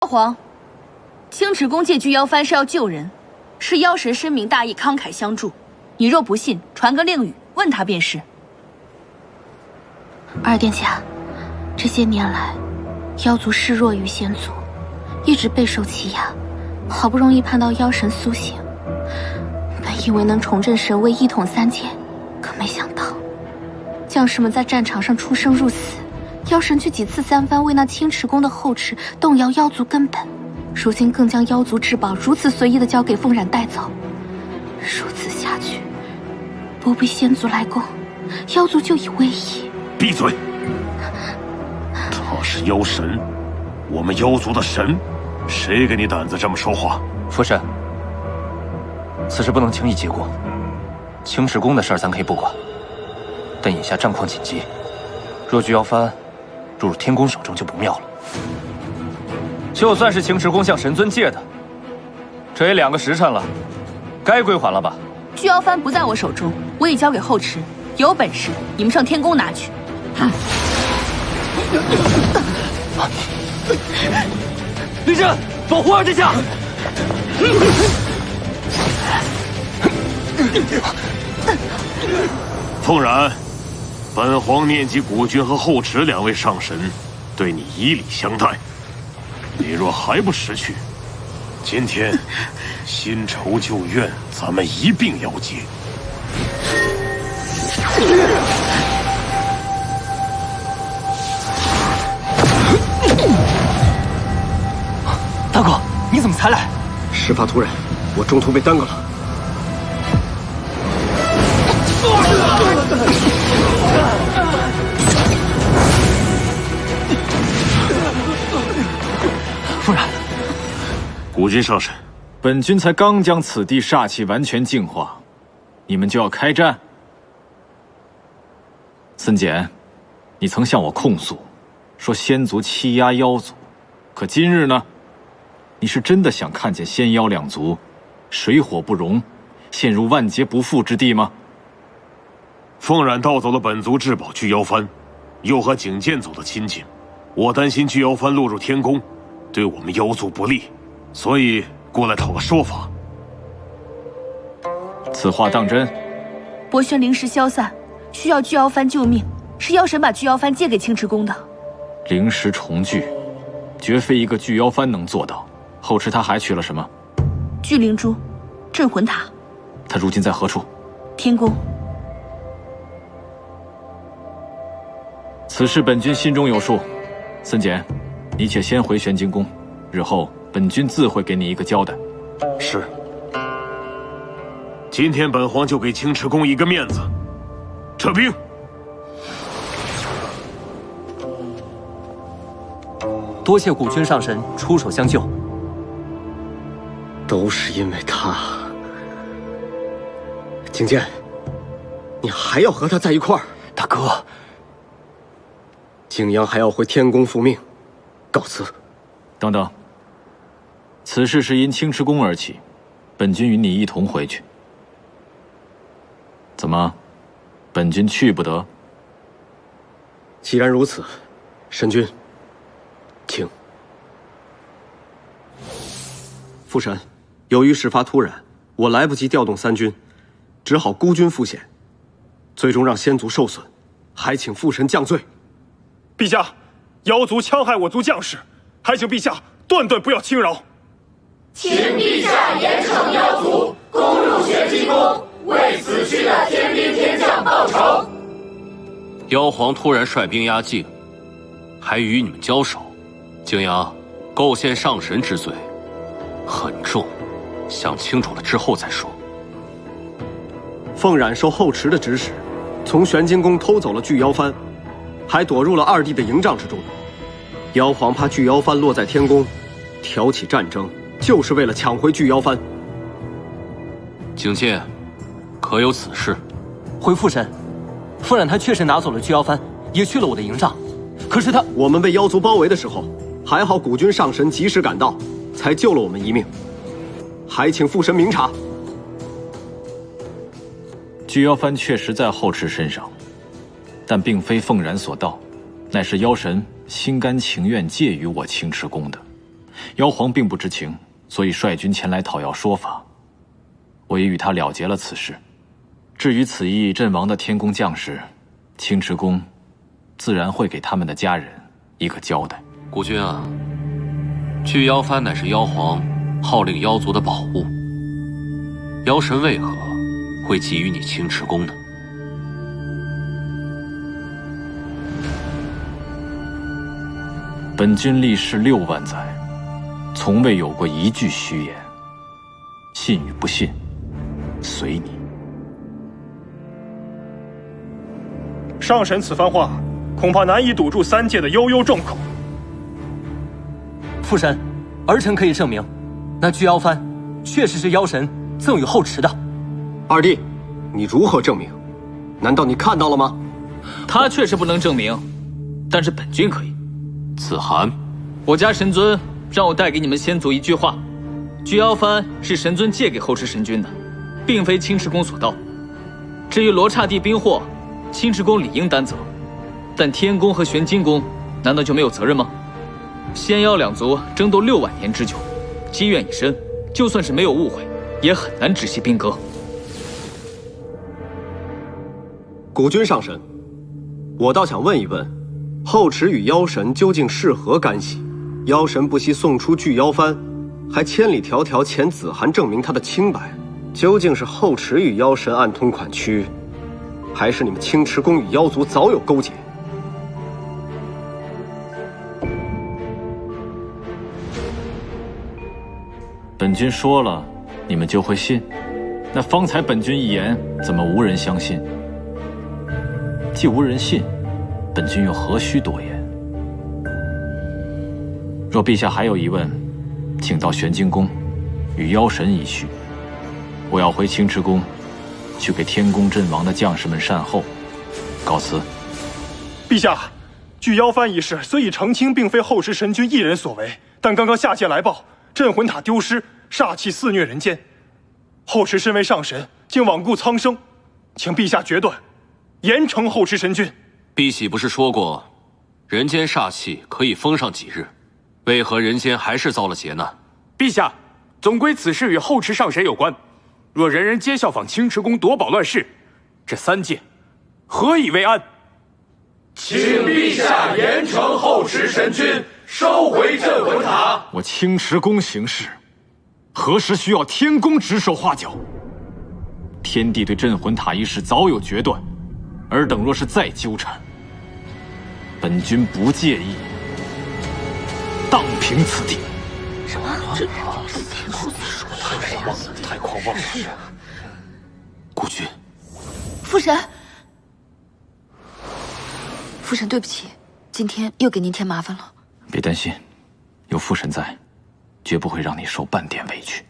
妖皇，青池宫借巨妖幡是要救人，是妖神深明大义，慷慨相助。你若不信，传个令语，问他便是。二殿下，这些年来，妖族示弱于仙族，一直备受欺压，好不容易盼到妖神苏醒，本以为能重振神威，一统三界，可没想到，将士们在战场上出生入死，妖神却几次三番为那青池宫的后池动摇妖族根本，如今更将妖族至宝如此随意地交给凤冉带走。如此下去，不必仙族来攻，妖族就已危矣。闭嘴！他是妖神，我们妖族的神，谁给你胆子这么说话？夫神，此事不能轻易结果。青池宫的事儿咱可以不管，但眼下战况紧急，若巨妖幡入入天宫手中就不妙了。就算是青池宫向神尊借的，这也2个时辰了，该归还了吧？巨妖幡不在我手中，我已交给后池，有本事你们上天宫拿去。立正，保护二殿下！凤冉，本皇念及古君和后池2位上神对你以礼相待，你若还不识趣，今天新仇旧怨咱们一并了结。大哥，你怎么才来？事发突然，我中途被耽搁了。夫人，古君上神，本君才刚将此地煞气完全净化，你们就要开战？森简，你曾向我控诉，说仙族欺压妖族，可今日呢？你是真的想看见仙妖2族水火不容，陷入万劫不复之地吗？凤冉盗走了本族至宝巨妖幡，又和景剑走得亲近，我担心巨妖幡落入天宫，对我们妖族不利，所以过来讨个说法。此话当真？博轩灵石消散，需要巨妖幡救命，是妖神把巨妖幡借给青池宫的。灵石重聚，绝非一个巨妖幡能做到。后池他还取了什么？聚灵珠、镇魂塔。他如今在何处？天宫。此事本君心中有数。森简，你且先回玄晶宫，日后本君自会给你一个交代。是。今天本皇就给青池宫一个面子，撤兵。多谢古君上神出手相救。都是因为他。景剑，你还要和他在一块儿？大哥，景阳还要回天宫复命，告辞。等等，此事是因青池宫而起，本君与你一同回去。怎么，本君去不得？既然如此，神君，请。父神，由于事发突然，我来不及调动3军，只好孤军赴险，最终让仙族受损，还请父神降罪。陛下，妖族戕害我族将士，还请陛下断不要轻饶。请陛下严惩妖族，攻入玄机宫，为死去的天兵天将报仇。妖皇突然率兵压境，还与你们交手，景阳构陷上神之罪很重，想清楚了之后再说。凤冉受后池的指使，从玄晶宫偷走了巨妖幡，还躲入了2弟的营帐之中。妖皇怕巨妖幡落在天宫，挑起战争，就是为了抢回巨妖幡。景剑，可有此事？回父神，凤冉他确实拿走了巨妖幡，也去了我的营帐。可是他……我们被妖族包围的时候，还好古君上神及时赶到，才救了我们一命。还请父神明察。巨妖幡确实在后池身上，但并非凤冉所盗，乃是妖神心甘情愿借予我青池宫的。妖皇并不知情，所以率军前来讨要说法。我也与他了结了此事。至于此役阵亡的天宫将士，青池宫自然会给他们的家人一个交代。古君啊，巨妖幡乃是妖皇号令妖族的宝物，妖神为何会给予你青池宫呢？本君历世6万载，从未有过一句虚言。信与不信，随你。上神此番话，恐怕难以堵住3界的悠悠众口。父神，儿臣可以证明，那巨妖幡确实是妖神赠予后池的。二弟，你如何证明？难道你看到了吗？他确实不能证明，但是本君可以。子涵，我家神尊让我带给你们先祖一句话：巨妖幡是神尊借给后池神君的，并非青池宫所盗。至于罗刹地兵祸，青池宫理应担责，但天宫和玄金宫难道就没有责任吗？仙妖两族争斗6万年之久，积怨已深，就算是没有误会，也很难止息兵戈。古君上神，我倒想问一问，后池与妖神究竟是何干系？妖神不惜送出巨妖幡，还千里迢迢遣子涵证明他的清白，究竟是后池与妖神暗通款曲，还是你们青池宫与妖族早有勾结？本君说了，你们就会信？那方才本君一言，怎么无人相信？既无人信，本君又何须多言？若陛下还有疑问，请到玄金宫与妖神一叙。我要回青池宫，去给天宫阵亡的将士们善后。告辞。陛下，巨妖幡一事虽已澄清，并非后池神君一人所为，但刚刚下界来报，镇魂塔丢失，煞气肆虐人间。后池身为上神，竟罔顾苍生，请陛下决断，严惩后池神君。碧玺不是说过，人间煞气可以封上几日？为何人间还是遭了劫难？陛下，总归此事与后池上神有关。若人人皆效仿青池宫夺宝乱世，这3界何以为安？请陛下严惩后池神君，收回镇魂塔。我青池宫行事，何时需要天宫指手画脚？天帝对镇魂塔一事早有决断，尔等若是再纠缠，本君不介意荡平此地。什么？这太狂妄了！孤君，父神，父神，对不起，今天又给您添麻烦了。别担心，有父神在，绝不会让你受半点委屈。